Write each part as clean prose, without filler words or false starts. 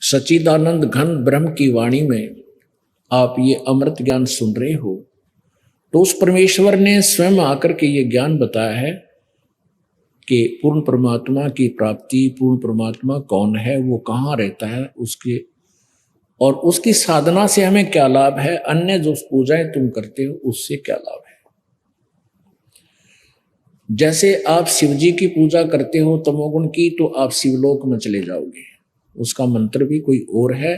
सच्चिदानंद घन ब्रह्म की वाणी में आप ये अमृत ज्ञान सुन रहे हो, तो उस परमेश्वर ने स्वयं आकर के ये ज्ञान बताया है कि पूर्ण परमात्मा की प्राप्ति, पूर्ण परमात्मा कौन है, वो कहाँ रहता है, उसके और उसकी साधना से हमें क्या लाभ है, अन्य जो पूजाएं तुम करते हो उससे क्या लाभ है। जैसे आप शिव जी की पूजा करते हो तमोगुण की, तो आप शिवलोक में चले जाओगे। उसका मंत्र भी कोई और है,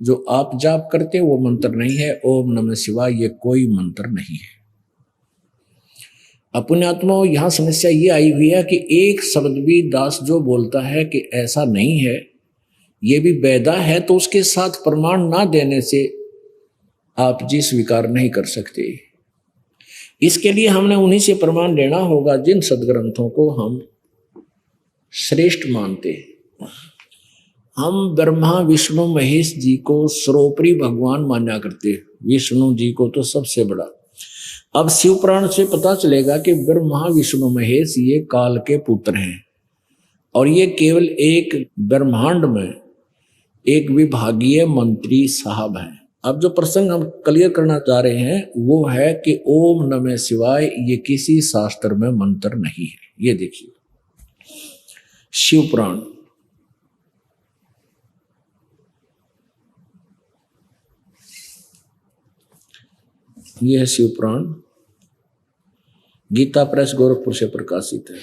जो आप जाप करते हो वो मंत्र नहीं है। ओम नमः शिवाय ये कोई मंत्र नहीं है। अपने आत्मा यहां समस्या ये आई हुई है कि एक शब्द भी दास जो बोलता है कि ऐसा नहीं है, ये भी वैदा है, तो उसके साथ प्रमाण ना देने से आप जी स्वीकार नहीं कर सकते। इसके लिए हमने उन्हीं से प्रमाण लेना होगा जिन सदग्रंथों को हम श्रेष्ठ मानते हैं। हम ब्रह्मा विष्णु महेश जी को सर्वोपरि भगवान माना करते हैं, विष्णु जी को तो सबसे बड़ा। अब शिव पुराण से पता चलेगा कि ब्रह्मा विष्णु महेश ये काल के पुत्र हैं और ये केवल एक ब्रह्मांड में एक विभागीय मंत्री साहब हैं। अब जो प्रसंग हम क्लियर करना चाह रहे हैं वो है कि ओम नमः शिवाय ये किसी शास्त्र में मंत्र नहीं है। ये देखिए शिव पुराण, यह है शिव पुराण, गीता प्रेस गोरखपुर से प्रकाशित है।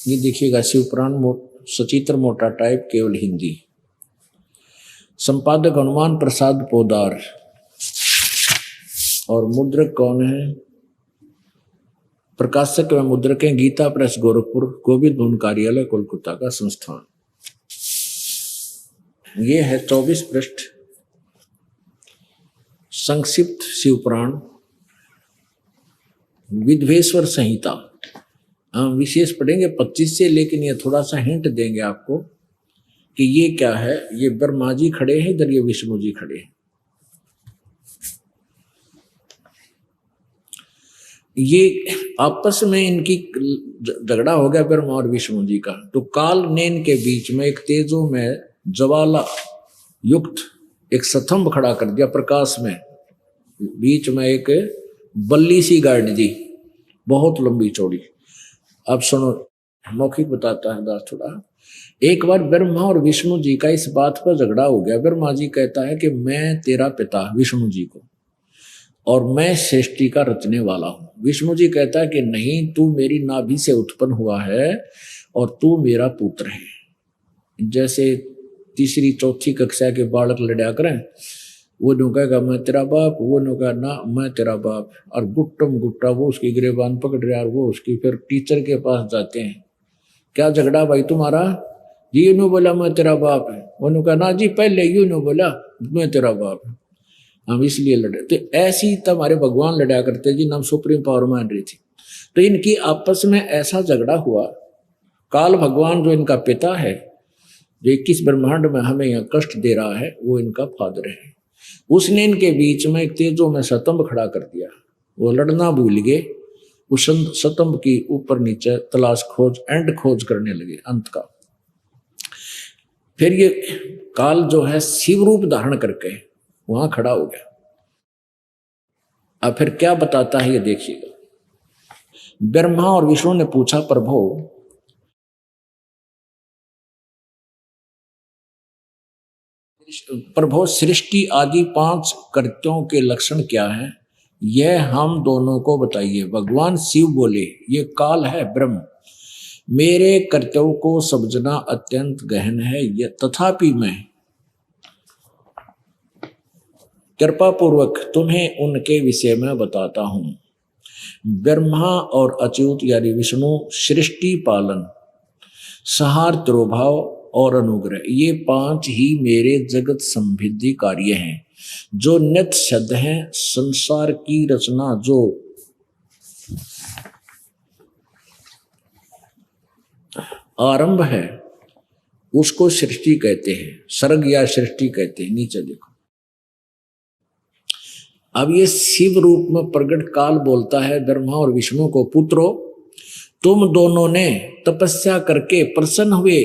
ये देखिएगा शिव पुराण सचित्र मोटा टाइप, केवल हिंदी, संपादक हनुमान प्रसाद पोदार और मुद्रक कौन है? प्रकाशक व मुद्रक हैं गीता प्रेस गोरखपुर, गोविंद भवन कार्यालय कोलकाता का संस्थान। ये है 24 पृष्ठ संक्षिप्त शिव पुराण विद्वेश्वर संहिता। हम विशेष पढ़ेंगे 25 से, लेकिन ये थोड़ा सा हिंट देंगे आपको कि ये क्या है। ये ब्रह्मा जी खड़े हैं, इधर ये विष्णु जी खड़े हैं। ये आपस में इनकी झगड़ा हो गया ब्रह्मा और विष्णु जी का, तो काल ने इनके बीच में एक तेजो में ज्वाला युक्त एक स्तंभ खड़ा कर दिया प्रकाश में। बीच में एक बल्ली सी गाड़ दी, बहुत लंबी चौड़ी। अब सुनो, मौखिक बताता है दास थोड़ा। एक बार ब्रह्मा और विष्णु जी का इस बात पर झगड़ा हो गया। ब्रह्मा जी कहता है कि मैं तेरा पिता विष्णु जी को, और मैं सृष्टि का रचने वाला हूं। विष्णु जी कहता है कि नहीं, तू मेरी नाभि से उत्पन्न हुआ है और तू मेरा पुत्र है। जैसे तीसरी चौथी कक्षा के बालक लड़ा करें, वो नो कहेगा मैं तेरा बाप, वो नो कहा ना मैं तेरा बाप, और गुट्टम गुट्टा वो उसकी गिरेबान पकड़ रहा है और वो उसकी। फिर टीचर के पास जाते हैं, क्या झगड़ा भाई तुम्हारा? जी यूं बोला मैं तेरा बाप है। वो नो कहा ना जी पहले यूं बोला मैं तेरा बाप है, हम इसलिए लड़े। तो ऐसी तब हमारे भगवान लड़ा करते जी, नाम सुप्रीम पावर मान रही थी। तो इनकी आपस में ऐसा झगड़ा हुआ। काल भगवान जो इनका पिता है, जो 21 ब्रह्मांड में हमें यहाँ कष्ट दे रहा है, वो इनका फादर है। उसने इनके बीच में एक तेजो में स्तंभ खड़ा कर दिया। वो लड़ना भूल गए, उस स्तंभ की ऊपर नीचे तलाश खोज एंड खोज करने लगे अंत का। फिर ये काल जो है शिव रूप धारण करके वहां खड़ा हो गया। अब फिर क्या बताता है ये देखिएगा। ब्रह्मा और विष्णु ने पूछा, प्रभो सृष्टि आदि 5 कृत्यों के लक्षण क्या हैं, यह हम दोनों को बताइए। भगवान शिव बोले, ये काल है ब्रह्म, मेरे कर्तव्य को समझना अत्यंत गहन है, यह तथापि मैं कृपा पूर्वक तुम्हें उनके विषय में बताता हूं। ब्रह्मा और अच्युत यानी विष्णु सृष्टि पालन, संहार, तिरोभाव और अनुग्रह, ये 5 ही मेरे जगत संभिद्धि कार्य हैं जो नित्य सिद्ध हैं। संसार की रचना जो आरंभ है उसको सृष्टि कहते हैं, सर्ग या सृष्टि कहते हैं। नीचे देखो, अब ये शिव रूप में प्रकट काल बोलता है ब्रह्मा और विष्णु को, पुत्रो तुम दोनों ने तपस्या करके प्रसन्न हुए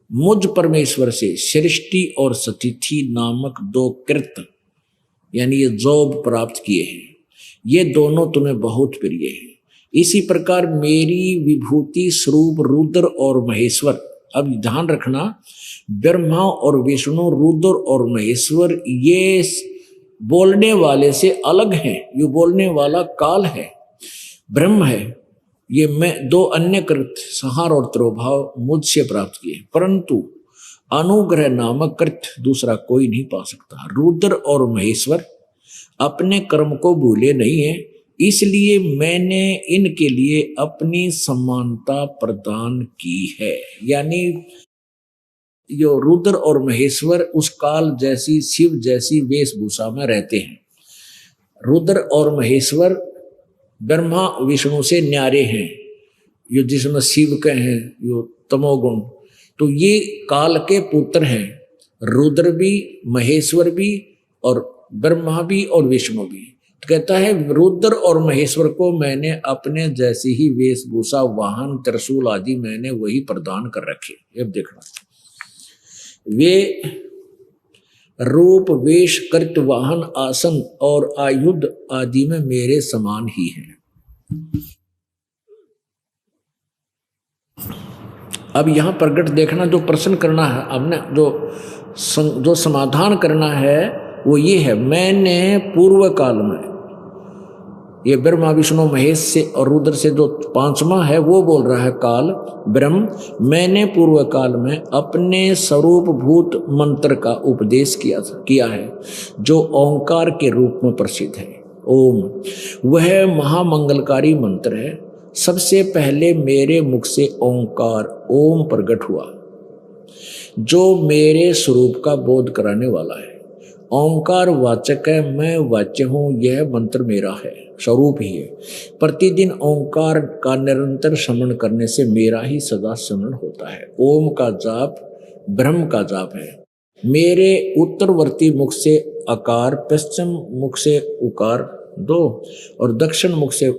मुझ परमेश्वर से सृष्टि और सतिथि नामक 2 कृत यानी ये जॉब प्राप्त किए हैं, ये दोनों तुम्हें बहुत प्रिय हैं। इसी प्रकार मेरी विभूति स्वरूप रुद्र और महेश्वर, अब ध्यान रखना ब्रह्मा और विष्णु रुद्र और महेश्वर ये बोलने वाले से अलग हैं, ये बोलने वाला काल है, ब्रह्म है, ये मैं 2 अन्य कृत संहार और त्रोभाव मुझसे प्राप्त किए, परंतु अनुग्रह नामक कृत दूसरा कोई नहीं पा सकता। रुद्र और महेश्वर अपने कर्म को भूले नहीं है, इसलिए मैंने इनके लिए अपनी समानता प्रदान की है। यानी जो रुद्र और महेश्वर उस काल जैसी शिव जैसी वेशभूषा में रहते हैं। रुद्र और महेश्वर ब्रह्मा विष्णु से न्यारे हैं, यो जिसमें शिव के हैं यो तमोगुण, तो ये काल के पुत्र हैं, रुद्र भी महेश्वर भी और ब्रह्मा भी और विष्णु भी। तो कहता है रुद्र और महेश्वर को मैंने अपने जैसी ही वेशभूषा वाहन त्रिशूल आदि मैंने वही प्रदान कर रखे। अब देखना वे रूप वेश कृत वाहन आसन और आयुध आदि में मेरे समान ही हैं। अब यहां प्रकट देखना, जो प्रश्न करना है हमने, जो समाधान करना है वो ये है, मैंने पूर्व काल में, ये ब्रह्मा विष्णु महेश से और रुद्र से जो 5वां है वो बोल रहा है काल ब्रह्म, मैंने पूर्व काल में अपने स्वरूप भूत मंत्र का उपदेश किया है जो ओंकार के रूप में प्रसिद्ध है। ओम वह महामंगलकारी मंत्र है। सबसे पहले मेरे मुख से ओंकार ओम प्रकट हुआ जो मेरे स्वरूप का बोध कराने वाला है। ओंकार वाचक है, मैं वाच्य हूँ, यह मंत्र मेरा है, स्वरूप ही है। प्रतिदिन ओंकार का निरंतर स्मरण करने से मेरा ही सदा स्मरण होता है। ओम का जाप ब्रह्म का जाप है। मेरे उत्तरवर्ती मुख से अकार, पश्चिम मुख से उकार 2 और दक्षिण मुख से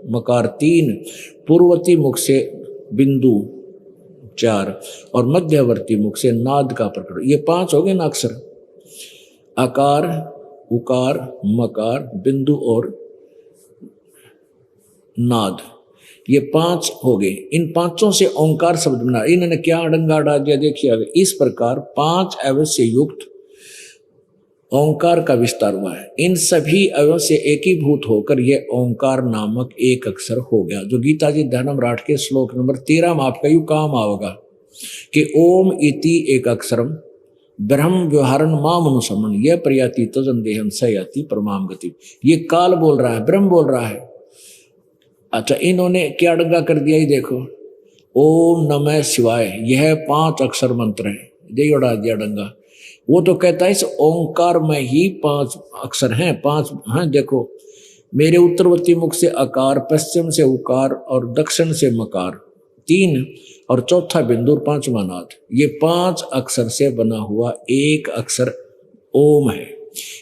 मकार 3, पूर्ववर्ती मुख से बिंदु 4 और मध्यवर्ती मुख से नाद का प्रकट। ये 5 हो गए ना अक्षर, अकार उकार मकार बिंदु और नाद, ये 5 हो गए। इन 5 से ओंकार शब्द बना। इन्होंने क्या अड़ंगा डाल दिया देखिए। इस प्रकार 5 अवयव से युक्त ओंकार का विस्तार हुआ है। इन सभी अवयव से एकीभूत होकर यह ओंकार नामक एक अक्षर हो गया, जो गीता जी धर्मराठ के श्लोक नंबर 13 में आपका यू काम आओगा कि ओम इति एक अक्षरम ब्रह्म व्यवहारन माम अनुसमन यह प्रयाति तजन देहम सयाति परमाम गति। ये काल बोल रहा है, ब्रह्म बोल रहा है। अच्छा, इन्होंने क्या डंगा कर दिया, ये देखो ओम नमः शिवाय, यह 5 अक्षर मंत्र है, यही उड़ा दिया डंगा। वो तो कहता है इस ओंकार में ही 5 अक्षर हैं, 5 हैं। देखो मेरे उत्तरवर्ती मुख से अकार, पश्चिम से उकार और दक्षिण से मकार 3 और चौथा बिंदु 5वां नाद, ये 5 अक्षर से बना हुआ एक अक्षर ओम है।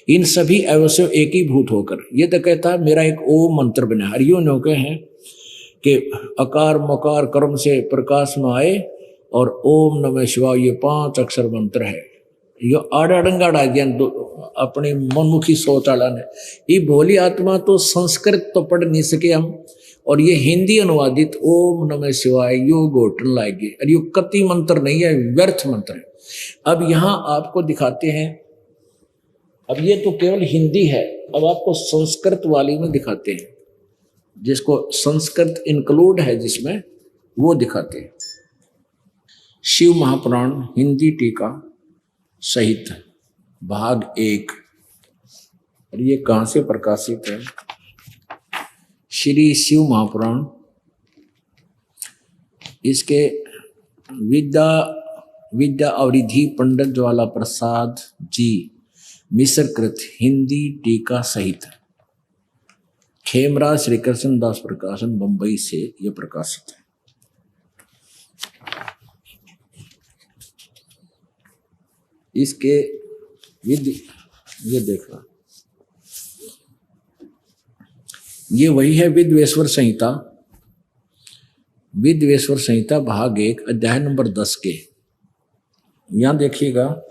इन सभी अवश्य एकीभूत होकर ये तो कहता है मेरा एक ओम मंत्र बना। हरियो नौके हैं कि अकार मकार कर्म से प्रकाश में आए और ओम नमः शिवाय, ये 5 अक्षर मंत्र है। यो आड़ंगा डाल दिया अपनी मनमुखी सोच वाला ने। ये भोली आत्मा तो संस्कृत तो पढ़ नहीं सके हम, और ये हिंदी अनुवादित ओम नमः शिवाय यो घोटन लाएगी। और यो कति मंत्र नहीं है, व्यर्थ मंत्र है। अब यहां आपको दिखाते हैं, अब ये तो केवल हिंदी है, अब आपको संस्कृत वाली में दिखाते हैं, जिसको संस्कृत इंक्लूड है जिसमें, वो दिखाते हैं। शिव महापुराण हिंदी टीका सहित भाग 1, और ये कहां से प्रकाशित है? श्री शिव महापुराण, इसके विद्या अवरिधि पंडित ज्वाला प्रसाद जी मिश्रकृत हिंदी टीका सहित खेमराज श्री कृष्ण दास प्रकाशन बंबई से यह प्रकाशित है। इसके विधि ये देखना, ये वही है विद्वेश्वर संहिता, विद्वेश्वर संहिता भाग 1 अध्याय नंबर 10 के। यहां देखिएगा,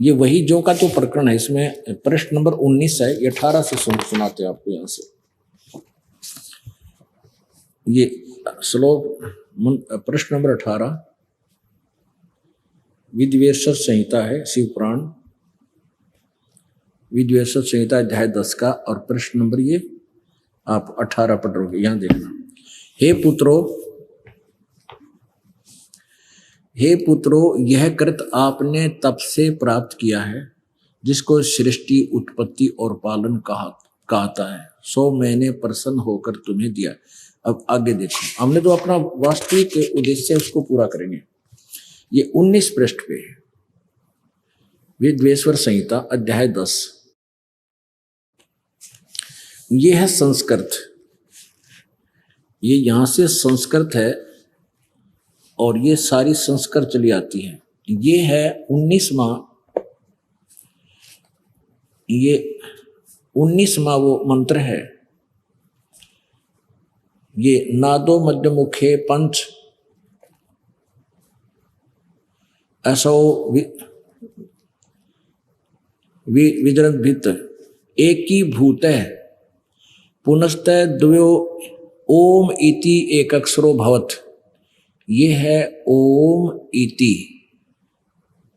ये वही जो का जो प्रकरण है, इसमें प्रश्न नंबर 19 है, ये 18 से सुनाते हैं आपको। यहां से ये श्लोक प्रश्न नंबर 18 विद्वेश्वर संहिता है, शिव पुराण विद्वेश्वर संहिता अध्याय 10 का, और प्रश्न नंबर ये आप 18 पढ़ोगे। यहां देखना, हे पुत्रो, यह कृत आपने तप से प्राप्त किया है जिसको सृष्टि, उत्पत्ति और पालन कहता है, सो मैंने प्रसन्न होकर तुम्हें दिया। अब आगे देखो, हमने तो अपना वास्तविक उद्देश्य उसको पूरा करेंगे। ये 19 पृष्ठ पे है, विद्वेश्वर संहिता अध्याय 10। ये है संस्कृत, ये यहां से संस्कृत है और ये सारी संस्कृत चली आती है। ये है 19वां वो मंत्र है। ये नादो मध्य मुखे पंच असो विजरत भित एक ही भूत है पुनस्त द्वयो ओम इति एक अक्षरो भवत। ये है ओम इति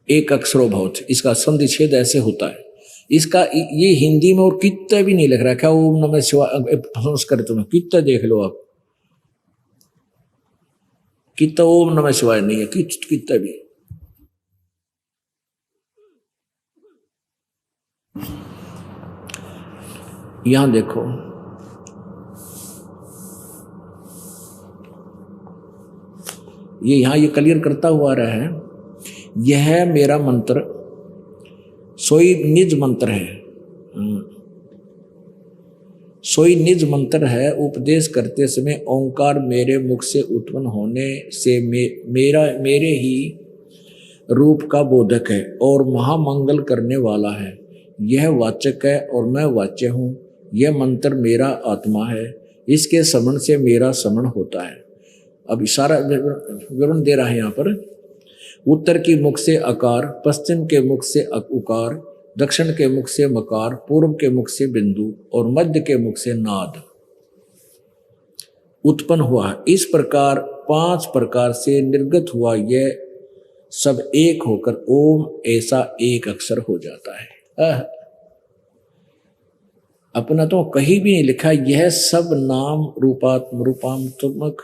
एक अक्षरो भवत, इसका संधिच्छेद ऐसे होता है। इसका ये हिंदी में और कितना भी नहीं लिख रहा है क्या, ओम नमः शिवाय संस्कृत में कितना देख लो आप, कितना ओम नमः शिवाय नहीं है, कितना भी। यहां देखो, ये यहां ये क्लियर करता हुआ रहा है, यह मेरा मंत्र सोई निज मंत्र है, सोई निज मंत्र है। उपदेश करते समय ओंकार मेरे मुख से उत्पन्न होने से मेरे ही रूप का बोधक है और महामंगल करने वाला है। यह वाचक है और मैं वाच्य हूँ। यह मंत्र मेरा आत्मा है, इसके श्रवण से मेरा श्रवण होता है। अब इशारा विवरण दे रहा है यहाँ पर। उत्तर के मुख से अकार, पश्चिम के मुख से उकार, दक्षिण के मुख से मकार, पूर्व के मुख से बिंदु और मध्य के मुख से नाद उत्पन्न हुआ। इस प्रकार 5 प्रकार से निर्गत हुआ यह सब एक होकर ओम ऐसा एक अक्षर हो जाता है। अपना तो कहीं भी नहीं लिखा, यह सब नाम रूपात्मक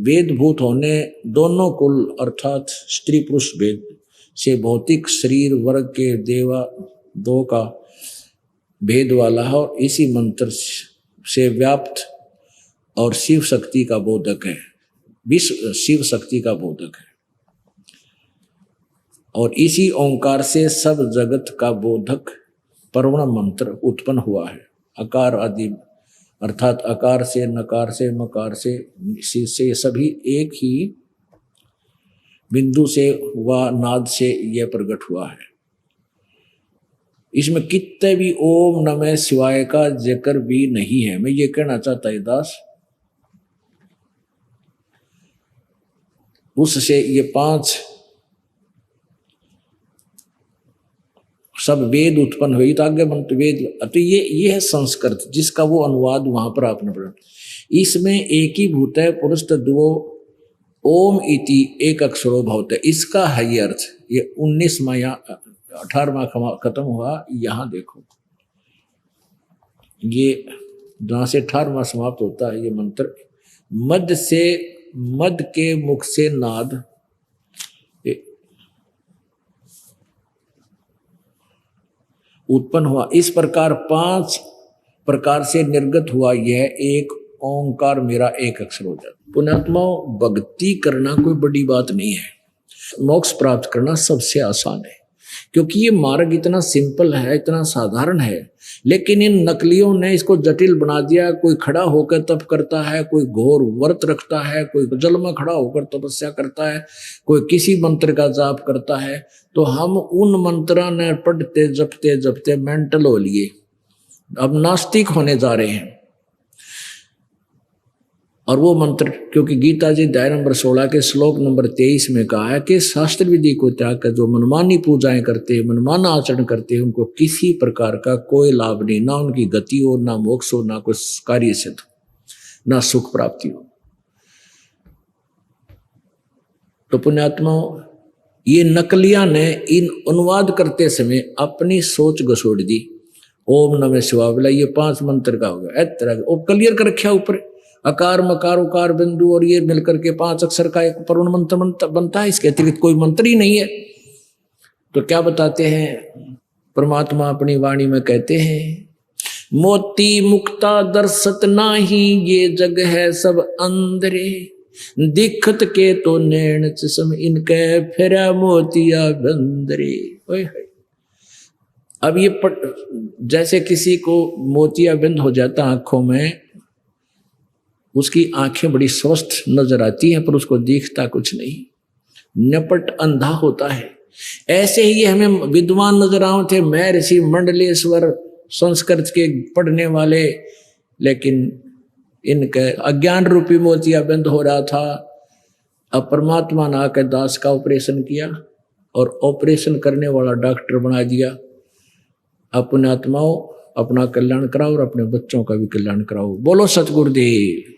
वेदभूत होने दोनों कुल अर्थात स्त्री पुरुष भेद से भौतिक शरीर वर्ग के देवा दो का भेद वाला है और इसी मंत्र से व्याप्त और शिव शक्ति का बोधक है, विश्व शिव शक्ति का बोधक है। और इसी ओंकार से सब जगत का बोधक परवण मंत्र उत्पन्न हुआ है। अकार आदि अर्थात अकार से, नकार से, मकार से सभी एक ही बिंदु से व नाद से यह प्रकट हुआ है। इसमें कितने भी ओम नमः शिवाय का जिक्र भी नहीं है। मैं ये कहना चाहता है दास, उससे ये 5 सब वेद उत्पन्न हुई, तो आगे मंत्र वेद, तो ये है संस्कृत जिसका वो अनुवाद वहां पर आपने पढ़ा। इसमें एक ही भूत है पुरुष द्वो ओम इति एक अक्षरो भवत है, इसका है ये अर्थ। ये 19वां या 18वां खत्म हुआ। यहां देखो, ये जहां से 18वां समाप्त होता है ये मंत्र, मध्य के मुख से नाद उत्पन्न हुआ। इस प्रकार 5 प्रकार से निर्गत हुआ यह एक ओंकार मेरा एक अक्षर हो जाता। पुण्यात्मा, भक्ति करना कोई बड़ी बात नहीं है, मोक्ष प्राप्त करना सबसे आसान है। क्योंकि ये मार्ग इतना सिंपल है, इतना साधारण है, लेकिन इन नकलियों ने इसको जटिल बना दिया। कोई खड़ा होकर तप करता है, कोई घोर व्रत रखता है, कोई जल में खड़ा होकर तपस्या करता है, कोई किसी मंत्र का जाप करता है। तो हम उन मंत्रों ने पढ़ते जपते जपते मेंटल हो लिए, अब नास्तिक होने जा रहे हैं। और वो मंत्र, क्योंकि गीता जी अध्याय नंबर 16 के श्लोक नंबर 23 में कहा है कि शास्त्र विधि को त्याग कर जो मनमानी पूजाएं करते हैं, मनमाना आचरण करते हैं, उनको किसी प्रकार का कोई लाभ नहीं, ना उनकी गति हो, ना मोक्ष हो, ना कोई कार्य सिद्ध, ना सुख प्राप्ति हो। तो पुण्यात्माओं, ये नकलिया ने इन अनुवाद करते समय अपनी सोच घसोड़ दी। ओम नमः शिवाय बोला, ये 5 मंत्र का हो गया, तरह वो क्लियर कर रखा ऊपर, अकार मकार उकार बिंदु और ये मिलकर के 5 अक्षर का एक पूर्ण मंत्र बनता है, इसके अतिरिक्त कोई मंत्र ही नहीं है। तो क्या बताते हैं परमात्मा अपनी वाणी में, कहते हैं मोती मुक्ता दर्शत नाही, ये जग है सब अंधरे, दिखत के तो नैन चश्म इनके फिरा मोतिया बंदरे। अब ये जैसे किसी को मोतिया बिंद हो जाता आंखों में, उसकी आंखें बड़ी स्वस्थ नजर आती हैं पर उसको दिखता कुछ नहीं, नपट अंधा होता है। ऐसे ही हमें विद्वान नजर आए थे, महर्षि मंडलेश्वर संस्कृत के पढ़ने वाले, लेकिन इनके अज्ञान रूपी मोतिया बंद हो रहा था। अब परमात्मा ने आकर दास का ऑपरेशन किया और ऑपरेशन करने वाला डॉक्टर बना दिया। अपने आत्माओं अपना कल्याण कराओ और अपने बच्चों का भी कल्याण कराओ। बोलो सतगुरुदेव।